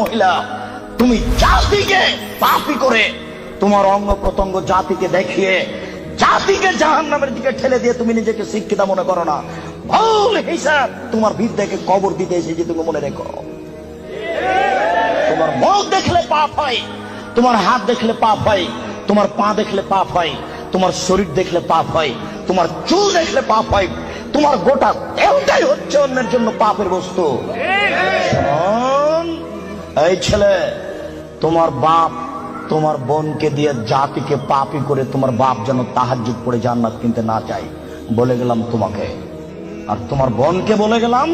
মহিলা, তুমি জাতিকে পাপী করে, তোমার অঙ্গ প্রত্যঙ্গ জাতিকে দেখিয়ে জাতিকে জাহান্নামের দিকে ঠেলে দিয়ে তুমি নিজেকে শিক্ষিত মনে করো না। ভুল হিসাব তোমার বিদ্যাকে কবর দিতে এসেছি, তুমি মনে রেখো। তোমার মুখ দেখলে পাপ হয়, তোমার হাত দেখলে পাপ হয়, তোমার পা দেখলে পাপ হয়, তোমার শরীর দেখলে পাপ হয়, তোমার চুল দেখলে পাপ হয়, তোমার গোটা দেহটাই হচ্ছে অন্যের জন্য পাপের বস্তু। এই ছেলে, তোমার বাপ তোমার বোনকে দিয়ে জাতিকে পাপী করে তোমার বাপ যেন তাহাজ্জুদ পড়ে জান্নাত কিনতে না চাই, বলে গেলাম তোমাকে। আর তোমার বোনকে বলে গেলাম,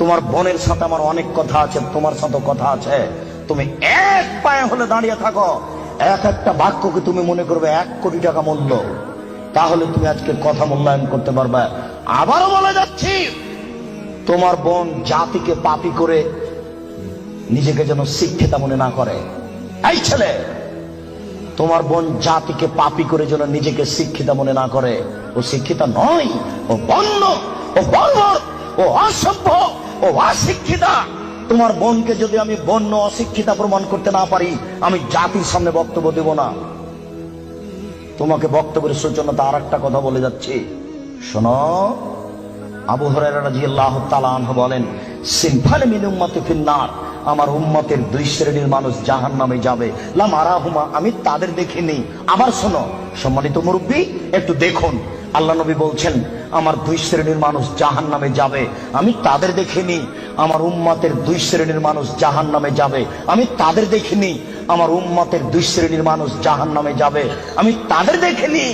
তোমার বোনের সাথে আমার অনেক কথা আছে, তোমার সাথে কথা আছে। তুমি এক পায়ে হলে দাঁড়িয়ে থাকো, এক একটা বাক্যকে তুমি মনে করবে 1 কোটি টাকা মূল্য, তাহলে তুমি আজকে কথা মূল্যায়ন করতে পারবে। আবারও বলে যাচ্ছি, তোমার বোন জাতিকে পাপী করে নিজেকে যেন শিক্ষিতা মনে না করে। এই ছেলে, তোমার বোন জাতিকে পাপী করে যেন নিজেকে শিক্ষিতা মনে না করে। ও শিক্ষিতা নয়, ও বন্য, ও বর্বর, ও অসভ্য, ও অশিক্ষিতা। তোমার বোনকে যদি আমি বন্য অশিক্ষিতা প্রমাণ করতে না পারি, আমি জাতির সামনে বক্তব্য দেব না। তোমাকে বক্তব্যের সূচনাতে আর একটা কথা বলে যাচ্ছি, শোনো। আবু হুরায়রা রাদিয়াল্লাহু তাআলা আনহু বলেন, সিনফান মিন উম্মতি ফিন্নার, আমার উম্মতের 2 শ্রেণীর মানুষ জাহান্নামে যাবে, লাম আরাহুমা, আমি তাদের দেখিনি। আবার শোনো সম্মানিত মুরব্বী, একটু দেখুন, আল্লাহ নবী বলছেন আমার 2 শ্রেণীর মানুষ জাহান্নামে যাবে, আমি তাদের দেখিনি। আমার উম্মতের 2 শ্রেণীর মানুষ জাহান্নামে যাবে, আমি তাদের দেখিনি। আমার উম্মতের 2 শ্রেণীর মানুষ জাহান্নামে যাবে, আমি তাদের দেখিনি।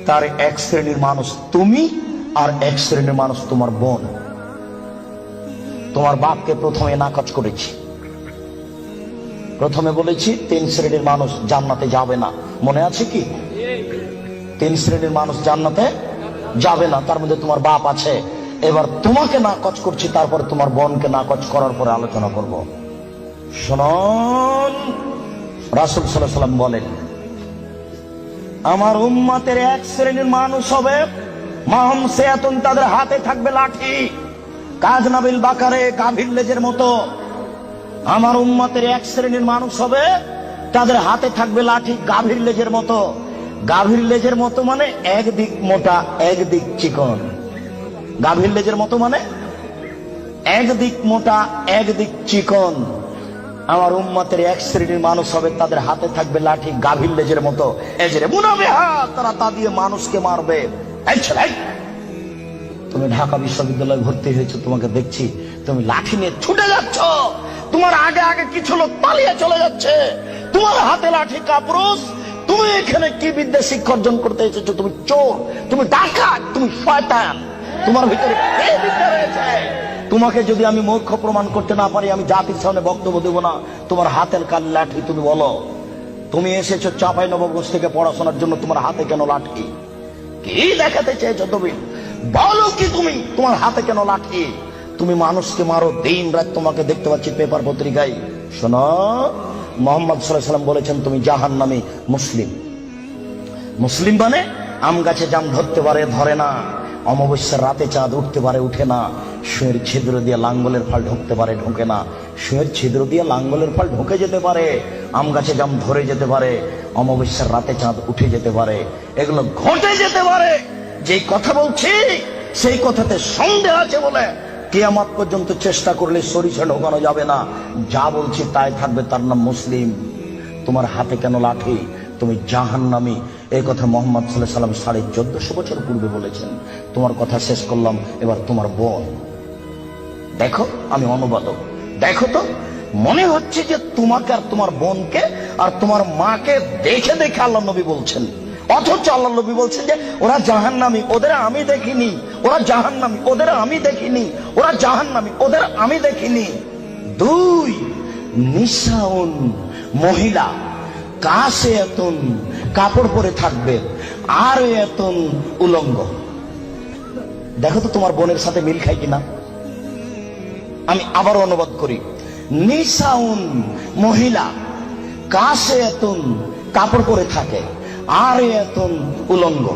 তার 1 শ্রেণীর মানুষ তুমি, আর 1 শ্রেণীর মানুষ তোমার বোন। তোমার বাপকে প্রথমে নাকচ করেছি, প্রথমে বলেছি 3 শ্রেণীর মানুষ জান্নাতে যাবে না, মনে আছে কি? 3 শ্রেণীর মানুষ জান্নাতে যাবে না, তার মধ্যে তোমার বাপ আছে। এবার তোমাকে নাকচ করছি, তারপর তোমার বোনকে নাকচ করার পরে আলোচনা করব। শুনুন, রাসূল সাল্লাল্লাহু আলাইহি ওয়াসাল্লাম বলেন, আমার উম্মতের 1 শ্রেণীর মানুষ হবে মাহুম সিয়াতুন, তাদের হাতে থাকবে লাঠি, কাজনাবিল বাকারে, গাভীর লেজের মতো। আমার উম্মতের 1 শ্রেণীর মানুষ হবে, তাদের হাতে থাকবে লাঠি গাভীর লেজের মতো। গাভীর লেজের মতো মানে একদিক মোটা একদিক চিকন। গাভীর লেজের মতো মানে একদিক মোটা একদিক চিকন। আমার উম্মতের 1 শ্রেণীর মানুষ হবে, তাদের হাতে থাকবে লাঠি গাভীর লেজের মতো, এজরে মুনাবিহা, তারা তা দিয়ে মানুষকে মারবে। এই ছেলে, তুমি ঢাকা বিশ্ববিদ্যালয়ে ভর্তি হয়েছো, তোমাকে দেখছি তুমি লাঠি নিয়ে ছুটে যাচ্ছ, তোমার আগে আগে কিছু লোক পালিয়ে চলে যাচ্ছে, তোমার হাতে লাঠি কাপুরুষ। তুমি এখানে কি বিদ্যা শিক্ষা অর্জন করতে এসেছো? তুমি চোর, তুমি ডাকাত, তুমি শয়তান, তোমার ভিতরে কি বিদ্যা রয়েছে? তোমাকে যদি আমি মূর্খ প্রমাণ করতে না পারি, আমি জাতির সামনে বক্তব্য দেব না। তোমার হাতের কাল লাঠি, তুমি বলো। তুমি এসেছো চাঁপাইনবাবগঞ্জ থেকে পড়াশোনার জন্য, তোমার হাতে কেন লাঠি? কি দেখাতে চেয়েছো তুমি? বলো কি তুমি, তোমার হাতে কেন লাঠি? তুমি মানুষকে মারো দিন রাত, তোমাকে দেখতে পাচ্ছি পেপার পত্রিকায়। শোনো, মুহাম্মদ সাল্লাল্লাহু আলাইহি ওয়াসাল্লাম বলেছেন তুমি জাহান্নামী মুসলিম। মুসলিম মানে আম গাছে জাম ধরতে পারে, ধরে না, অমাবস্যার রাতে চাঁদ উঠতে পারে, উঠে না, শুঁয়ের ছিদ্র দিয়ে লাঙ্গলের ফাল ঢুকতে পারে, ঢোকে না, শুঁয়ের ছিদ্র দিয়ে লাঙ্গলের ফাল ঢুকে যেতে পারে, আম গাছে জাম ধরে যেতে পারে, অমাবস্যার রাতে চাঁদ উঠে যেতে পারে, এগুলো ঘটে যেতে পারে। যেই কথা বলছি সেই কথাতে সন্দেহ আছে বলে কিয়ামত পর্যন্ত চেষ্টা করলে সরিষা ঢোকানো যাবে না। যা বলছি তাই থাকবে, তার নাম মুসলিম। তোমার হাতে কেন লাঠি? তুমি জাহান্নামী। এই কথা মুহাম্মদ সাল্লাল্লাহু আলাইহি ওয়াসাল্লাম 1450 বছর পূর্বে বলেছেন। তোমার কথা শেষ করলাম, এবার তোমার বোন। দেখো, আমি অনুবাদক, দেখো তো, মনে হচ্ছে যে তোমাকে আর তোমার বোনকে আর তোমার মাকে দেখে দেখে আল্লাহ নবী বলছেন, অথচ আল্লাহ নবী বলছেন যে ওরা জাহান্নামী, ওদের আমি দেখিনি। ওরা জাহান্নামী, ওদের আমি দেখিনি। ওরা জাহান্নামী, ওদের আমি দেখিনি। 2 নিসাউন, মহিলা, কাসিয়াতুন, কাপড় পরে থাকবে, আর এতুন, উলঙ্গ। দেখো তো তোমার বোনের সাথে মিল খায় কিনা। আমি আবার অনুবাদ করি, নিসাউন, মহিলা, কাসিয়াতুন, কাপড় পরে থাকে, আর এতুন, উলঙ্গ।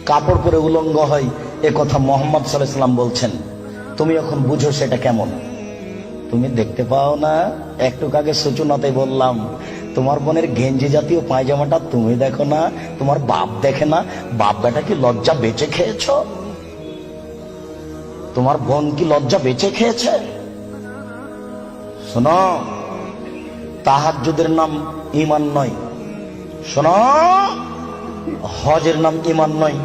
কাপড় পরে উলঙ্গ হয়, এ কথা মুহাম্মদ সাল্লাল্লাহু আলাইহি ওয়াসাল্লাম বলছেন। তুমি এখন বুঝো সেটা কেমন। তুমি দেখতে পাও না, একটু আগে সূচনাতে বললাম তোমার বোনের গেঞ্জি জাতীয় পায়জামাটা তুমি দেখো না, তোমার বাপ দেখে না। বাপ বেটা কি লজ্জা বেঁচে খেয়েছ? তোমার বোন কি লজ্জা বেঁচে খেয়েছে? শোনো, তাহাজ্জুদের নাম ঈমান নয়। শোনো, হজের নাম ঈমান নয়,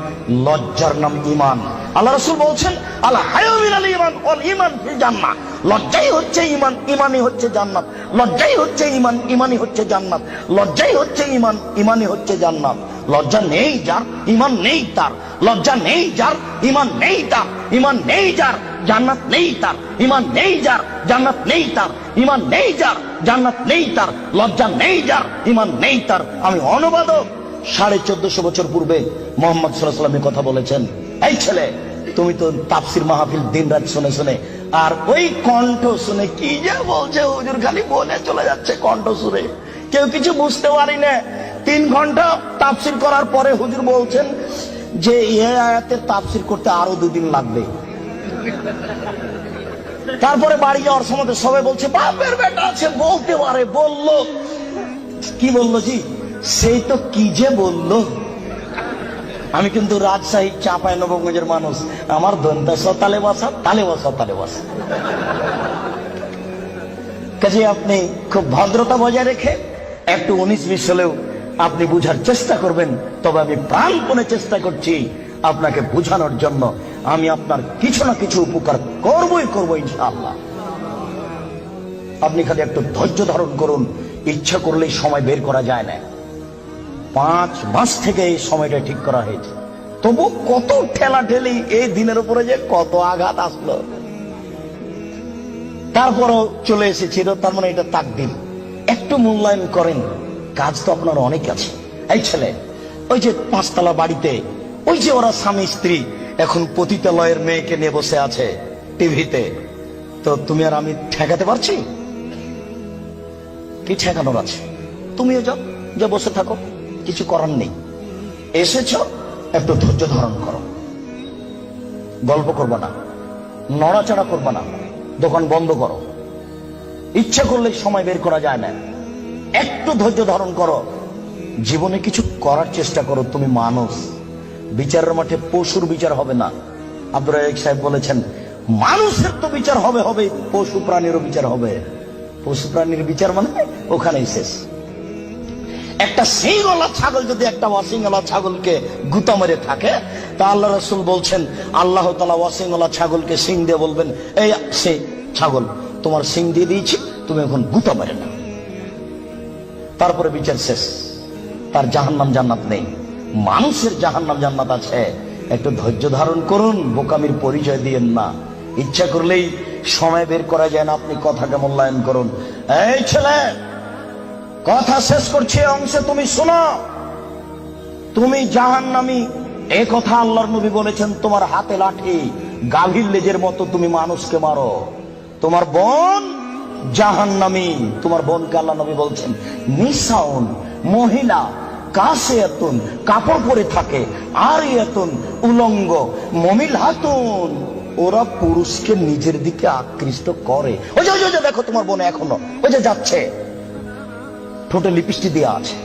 লজ্জার নাম ঈমান। আল্লাহ রাসূল বলছেন আল হায়া মিনাল ঈমান ওয়াল ঈমান ফিল জান্নাহ। লজ্জাই হচ্ছে ঈমান, ঈমানই হচ্ছে জান্নাত। লজ্জাই হচ্ছে ঈমান, ঈমানই হচ্ছে জান্নাত। লজ্জাই হচ্ছে ঈমান, ঈমানই হচ্ছে জান্নাত। লজ্জা নেই যার, ঈমান নেই তার। লজ্জা নেই যার, ঈমান নেই তার। ঈমান নেই যার, জান্নাত নেই তার। ঈমান নেই যার, জান্নাত নেই তার। ঈমান নেই যার, জান্নাত নেই তার। লজ্জা নেই যার, ঈমান নেই তার। আমি অনুবাদক। 1450 বছর পূর্বে মুহাম্মদ সাল্লাল্লাহু আলাইহি ওয়াসাল্লাম কথা বলেছেন, এই ছেলে তুমি তো তাফসীর মাহফিল দিন রাত শুনে শুনে, আর ওই কণ্ঠ শুনে কি যে বলছে হুজুর, খালি বলে চলে যাচ্ছে কণ্ঠ শুনে, কেউ কিছু বুঝতে পারি না। 3 ঘন্টা তাফসীর করার পরে হুজুর বলছেন যে এই আয়াতের তাফসীর করতে আরো 2 দিন লাগবে। তারপরে বাড়ি যাওয়ার সময় সবাই বলছে বাপের বেটা আছে, বলতে পারে। বললো কি? বললো জি, সেই তো কি যে বললো। আমি কিন্তু রাজশাহী চাঁপাইনবাবগঞ্জের মানুষ, আমার দন্তাস তালে বসা, তালে বসা, তালে বসা। কাজে আপনি খুব ভদ্রতা বজায় রেখে একটু 19-20 হলেও আপনি বুঝার চেষ্টা করবেন। তবে আমি প্রাণপণে চেষ্টা করছি আপনাকে বুঝানোর জন্য। আমি আপনার কিছু না কিছু উপকার করবই করবো ইনশাআল্লাহ। আপনি খালি একটু ধৈর্য ধারণ করুন। ইচ্ছা করলেই সময় বের করা যায় না। 5 মাস থেকে এই সময়টা ঠিক করা হয়েছে, তবু কত ঠেলা ঠেলি, এই দিনের উপরে যে কত আঘাত আসলো, তারপরও চলে এসেছিল। তার মানে এটা তাকদীর। একটু মূল্যায়ন করেন, কাজ তো আপনার অনেক আছে। এই ছেলে, ওই যে 5 তলা বাড়িতে, ওই যে ওরা স্বামী স্ত্রী এখন পতিতালয়ের মেয়েকে নিয়ে বসে আছে টিভিতে, তো তুমি আর আমি ঠেকাতে পারছি? কি ঠেকানোর আছে? তুমিও যাও, যা বসে থাকো, কিছু করার নেই। এসেছো, একটু ধৈর্য ধারণ করো। গল্প করবো না, নড়াচড়া করবো না, দোকান বন্ধ করো। ইচ্ছা করলে সময় বের করা যায় না। একটু ধৈর্য ধারণ করো, জীবনে কিছু করার চেষ্টা করো। তুমি মানুষ, বিচারের মাঠে পশুর বিচার হবে না। আব্দুর রাজ্জাক সাহেব বলেছেন মানুষের তো বিচার হবে হবে, পশু প্রাণীরও বিচার হবে। পশু প্রাণীর বিচার মানে ওখানেই শেষ। একটা সিংওয়ালা ছাগল যদি একটা অসিংওয়ালা ছাগলকে গুতা মেরে থাকে, তা আল্লাহ রাসূল বলছেন আল্লাহ তাআলা অসিংওয়ালা ছাগলকে সিং দিয়ে বলবেন, এই সে ছাগল, তোমার সিং দিয়ে দিয়েছি, তুমি এখন গুতা মেরে না। তারপরে বিচার শেষ। তার জাহান্নাম জান্নাত নেই। মানুষের জাহান্নাম জান্নাত আছে। একটু ধৈর্য ধারণ করুন, বোকামির পরিচয় দিয়েন না। ইচ্ছা করলেই সময় বের করা যায় না। আপনি কথাকে মূল্যায়ন করুন। এই ছেলে, কথা শেষ করছি অংশে, তুমি শোনো। তুমি জাহান্নামী, এ কথা আল্লাহর নবী বলেছেন। তোমার হাতে লাঠি, গাভীর লেজের মতো তুমি মানুষকে মারো। তোমার বোন জাহান্নামী। তোমার বোনকে আল্লাহ নবী বলছেন নিসাউন, মহিলা, কাসিয়াতুন, কাপড় পরে থাকে, আরিয়াতুন, উলঙ্গ, মুমিলহাতুন, ওরা পুরুষকে নিজের দিকে আকৃষ্ট করে। ওই যে দেখো তোমার বোন এখনো ওই যে যাচ্ছে, ঠোঁটে লিপস্টিক দেওয়া আছে।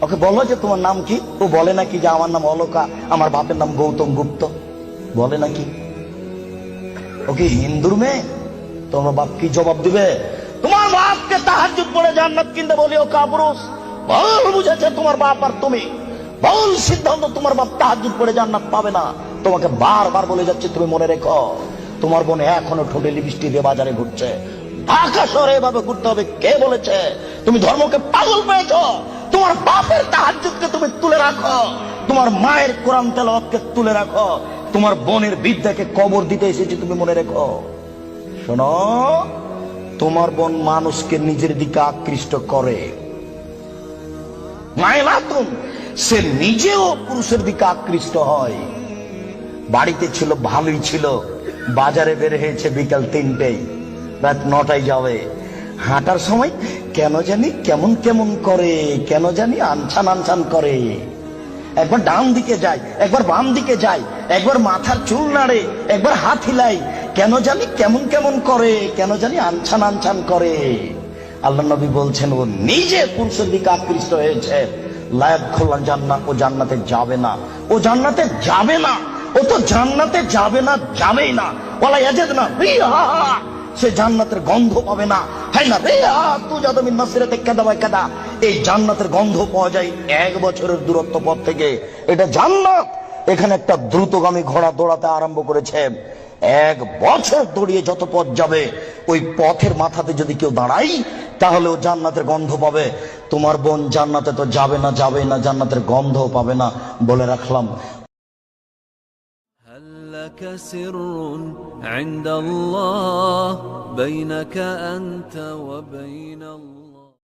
ওকে বলো যে তোমার নাম কি? ও বলে নাকি যে আমার নাম অলকা, আমার বাপের নাম গৌতম গুপ্ত, বলে নাকি? ওকে হিন্দুর মেয়ে, তোমার বাপ কি জবাব দিবে? তোমার বাপকে তাহাজ্জুদ পড়ে জান্নাত কিনতে বলি, ও কাপুরুষ ভুল বুঝেছে তোমার বাপ। আর তুমি ভুল সিদ্ধান্ত, তোমার বাপ তাহাজ্জুদ পড়ে জান্নাত পাবে না। তোমাকে বারবার বলে যাচ্ছে, তুমি মনে রেখো, তোমার বোন এখনো ঠোঁটে লিপস্টিক দিয়ে বাজারে ঘুরছে। ঢাকা শহরে এভাবে ঘুরতে হবে কে বলেছে? তুমি ধর্মকে পাগল পেয়েছ। তোমার বাপের তাহাজ্জুদকে তুমি তুলে রাখো, তোমার মায়ের কোরআন তেলাওয়াতকে তুলে রাখো, তোমার বোনের বিদ্যাকে কবর দিতে এসেছে, তুমি মনে রেখো। শোনো, তোমার বোন মানুষকে নিজের দিকে আকৃষ্ট করে। মাইলাতুন, সে নিজেও পুরুষের দিকে আকৃষ্ট হয়। বাড়িতে ছিল ভালোই ছিল, বাজারে বের হয়েছে বিকাল 3টেই, রাত 9টায় যাবে। হাঁটার সময় কেন জানি কেমন কেমন করে, কেন জানি আনছান আনছান করে। একবার ডান দিকে যায়, একবার বাম দিকে যায়, একবার মাথার চুল নাড়ে, একবার হাত হিলাই, কেন জানি কেমন কেমন করে, কেন জানি আনছান আনছান করে। আল্লাহ নবী বলছেন ও নিজে পুরুষের দিকে আকৃষ্ট হয়েছে। লায়াত খোলা জান্নাত, ও জান্নাতে যাবে না, ও জান্নাতে যাবে না, ও তো জান্নাতে যাবে না, যাবেই না। ওয়ালা ইয়াজিদনা রিহা, সে জান্নাতের গন্ধ পাবে না। হ্যাঁ না রিহা তুজাদু মিন মাসিরাতি কাদা ওয়া কাদা, এই জান্নাতের গন্ধ পাওয়া যায় 1 বছরের দূরত্ব পথ থেকে। এটা জান্নাত। এখানে একটা দ্রুতগামী ঘোড়া দৌড়াতে আরম্ভ করেছে। 1 বছর দৌড়িয়ে যত পথ যাবে, ওই পথের মাথাতে যদি কেউ দাঁড়াই, তাহলে ও জান্নাতের গন্ধ পাবে। তোমার বোন জান্নাতে তো যাবে না, যাবে না, জান্নাতের গন্ধ পাবে না। বলে রাখলাম। هل لك سر عند الله بينك أنت وبين الله